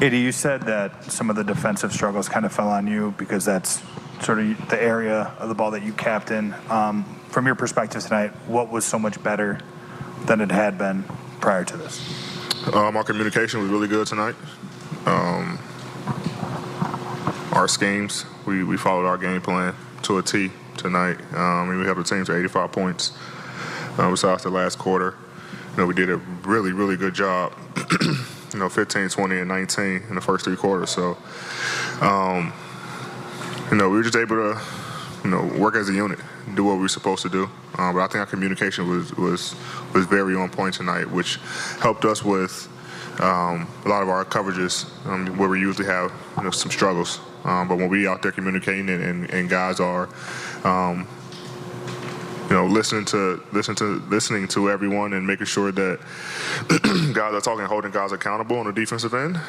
AD, you said that some of the defensive struggles kind of fell on you because that's sort of the area of the ball that you captain. From your perspective tonight, what was so much better than it had been prior to this? Our communication was really good tonight. Our schemes, we followed our game plan to a T tonight. We held the team to 85 points besides the last quarter. We did a really, really good job. 15, 20, and 19 in the first three quarters. So, we were just able to, work as a unit, do what we were supposed to do. But I think our communication was very on point tonight, which helped us with a lot of our coverages where we usually have some struggles. But when we out there communicating and guys are, listening to everyone and making sure that guys are talking and holding guys accountable on the defensive end.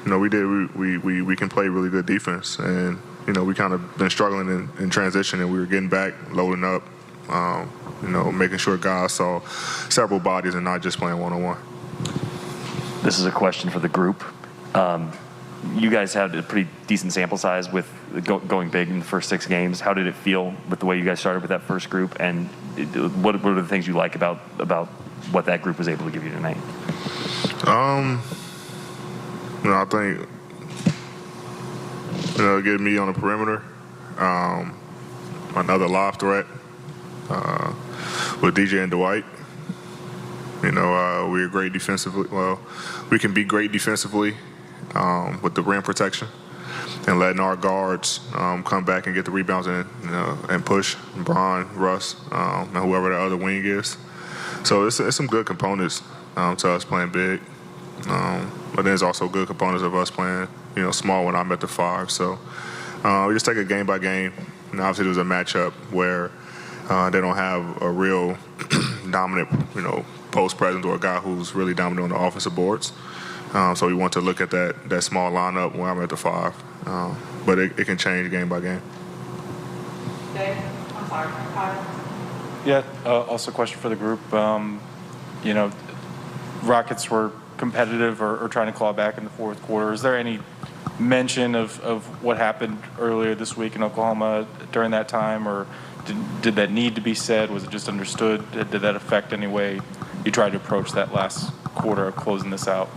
We can play really good defense, and we kind of been struggling in transition, and we were getting back, loading up, making sure guys saw several bodies and not just playing one-on-one. This is a question for the group. You guys had a pretty decent sample size with going big in the first 6 games. How did it feel with the way you guys started with that first group, and what are the things you like about what that group was able to give you tonight? I think getting me on the perimeter, another lob threat with DJ and Dwight. We're great defensively. Well, we can be great defensively with the rim protection and letting our guards come back and get the rebounds and push Bron, Russ, and whoever the other wing is. So it's some good components to us playing big. But there's also good components of us playing, small when I'm at the 5. So we just take it game by game. And obviously there's a matchup where they don't have a real dominant, post presence or a guy who's really dominant on the offensive boards. So we want to look at that small lineup when I'm at the 5. But it can change game by game. Dave, I'm sorry, Kyle. Yeah, also a question for the group. Rockets were competitive or trying to claw back in the fourth quarter. Is there any mention of what happened earlier this week in Oklahoma during that time, or did that need to be said? Was it just understood? Did that affect any way you tried to approach that last quarter of closing this out?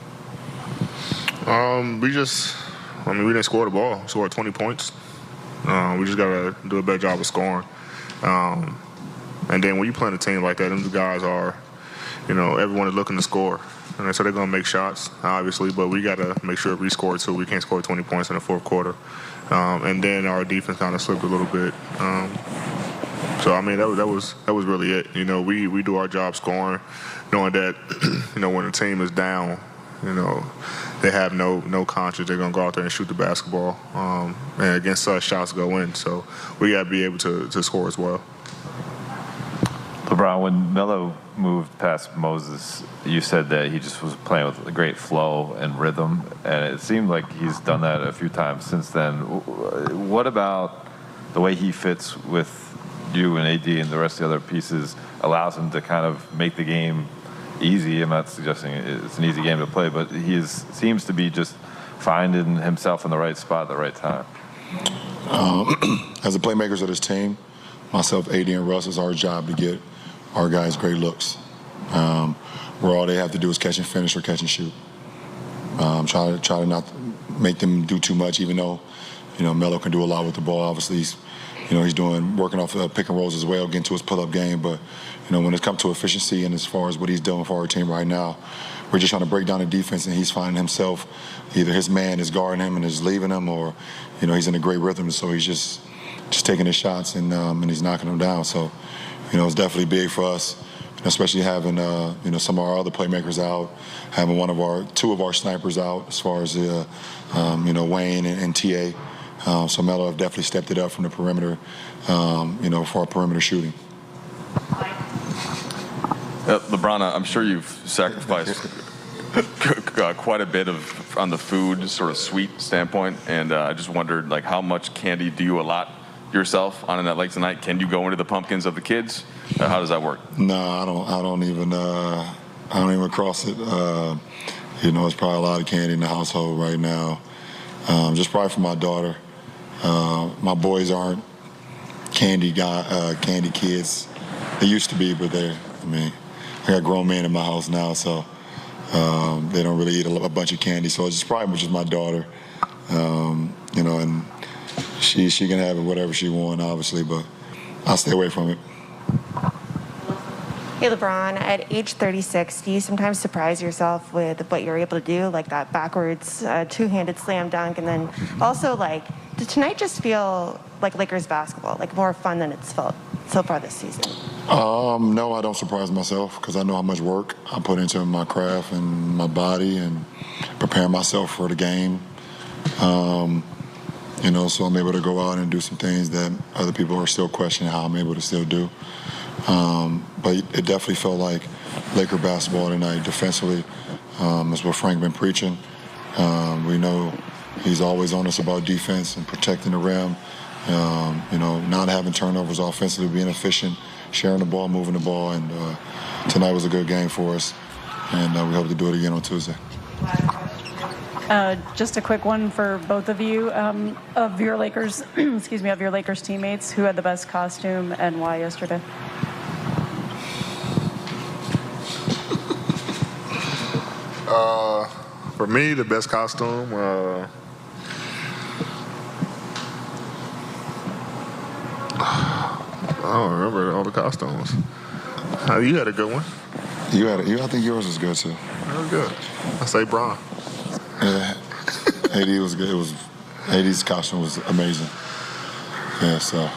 We didn't score the ball. We scored 20 points. We just got to do a better job of scoring. And then when you play in a team like that, them guys are, everyone is looking to score. And so they're going to make shots, obviously, but we got to make sure we score too. We can't score 20 points in the fourth quarter. And then our defense kind of slipped a little bit. That was really it. We do our job scoring, knowing that, when the team is down, they have no conscience. They're going to go out there and shoot the basketball. And against us, shots go in. So we got to be able to score as well. LeBron, when Melo moved past Moses, you said that he just was playing with a great flow and rhythm, and it seemed like he's done that a few times since then. What about the way he fits with you and AD and the rest of the other pieces allows him to kind of make the game easy? I'm not suggesting it's an easy game to play, but he seems to be just finding himself in the right spot at the right time. As the playmakers of this team, myself, AD, and Russ, it's our job to get our guys great looks, where all they have to do is catch and finish or catch and shoot. Try to not make them do too much, even though, Melo can do a lot with the ball. Obviously, he's working off pick and rolls as well, getting to his pull-up game. But, when it comes to efficiency and as far as what he's doing for our team right now, we're just trying to break down the defense, and he's finding himself, either his man is guarding him and is leaving him, or, he's in a great rhythm. So he's just taking his shots and he's knocking them down. So, it's definitely big for us, especially having, some of our other playmakers out, having two of our snipers out as far as, Wayne and TA. So Melo have definitely stepped it up from the perimeter, for our perimeter shooting. LeBron, I'm sure you've sacrificed quite a bit on the food, sort of sweet standpoint, and I just wondered, how much candy do you allot yourself on that lake tonight? Can you go into the pumpkins of the kids? How does that work? No, I don't even cross it. It's probably a lot of candy in the household right now. Just probably for my daughter. My boys aren't candy kids. They used to be, but I got grown men in my house now, so they don't really eat a bunch of candy. So it's just probably just my daughter, and she can have it whatever she wants, obviously, but I'll stay away from it. Hey, LeBron, at age 36, do you sometimes surprise yourself with what you're able to do, like that backwards two-handed slam dunk? And then also, did tonight just feel like Lakers basketball, like more fun than it's felt so far this season? No, I don't surprise myself because I know how much work I put into my craft and my body and prepare myself for the game. So I'm able to go out and do some things that other people are still questioning how I'm able to still do. But it definitely felt like Laker basketball tonight defensively. Is what Frank been preaching. We know he's always on us about defense and protecting the rim. Not having turnovers offensively, being efficient, sharing the ball, moving the ball. And tonight was a good game for us. And we hope to do it again on Tuesday. Just a quick one for both of you. Of your Lakers, of your Lakers teammates, who had the best costume and why yesterday? For me, the best costume. I don't remember all the costumes. You had a good one. I think yours was good too. That was good. I say Bron. Yeah, AD was good. AD's costume was amazing. Yeah, so.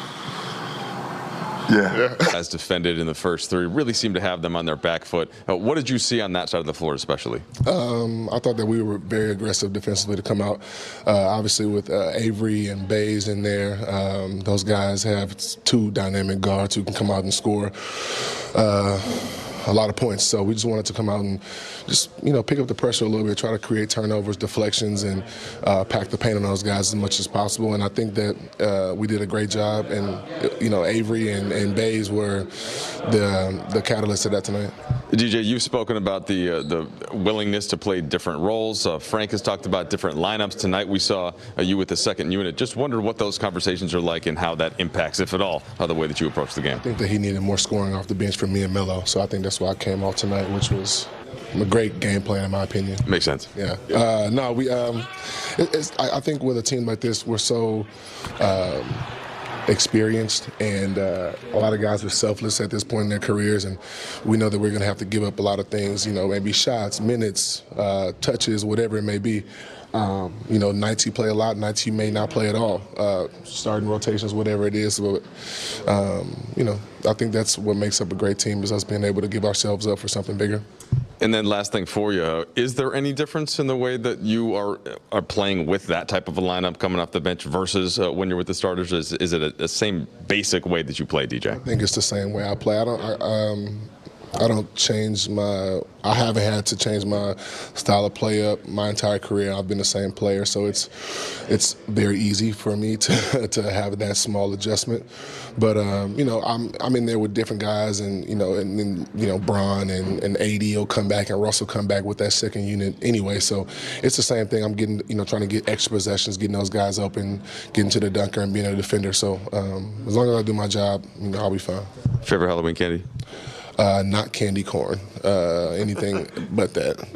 Yeah. As defended in the first three, really seemed to have them on their back foot. What did you see on that side of the floor especially? I thought that we were very aggressive defensively to come out. Obviously with Avery and Bays in there, those guys have two dynamic guards who can come out and score a lot of points. So we just wanted to come out and just, pick up the pressure a little bit, try to create turnovers, deflections, and pack the paint on those guys as much as possible. And I think that we did a great job. And, Avery and Bays were the catalyst of that tonight. DJ, you've spoken about the willingness to play different roles. Frank has talked about different lineups. Tonight we saw you with the second unit. Just wondered what those conversations are like and how that impacts, if at all, the way that you approach the game. I think that he needed more scoring off the bench from me and Melo. So I think that's why I came off tonight, which was a great game plan in my opinion. Makes sense. Yeah. I think with a team like this, we're so experienced, and a lot of guys are selfless at this point in their careers, and we know that we're going to have to give up a lot of things, maybe shots, minutes, touches, whatever it may be. Nights you play a lot, nights you may not play at all, starting rotations, whatever it is. But, I think that's what makes up a great team, is us being able to give ourselves up for something bigger. And then last thing for you, is there any difference in the way that you are playing with that type of a lineup coming off the bench versus when you're with the starters? Is it a same basic way that you play, DJ? I think it's the same way I play. I don't change I haven't had to change my style of play up my entire career. I've been the same player, so it's very easy for me to have that small adjustment. But I'm in there with different guys, and Bron and AD will come back, and Russ will come back with that second unit anyway. So it's the same thing. I'm getting trying to get extra possessions, getting those guys open, getting to the dunker, and being a defender. So as long as I do my job, I'll be fine. Favorite Halloween candy? Not candy corn, anything but that.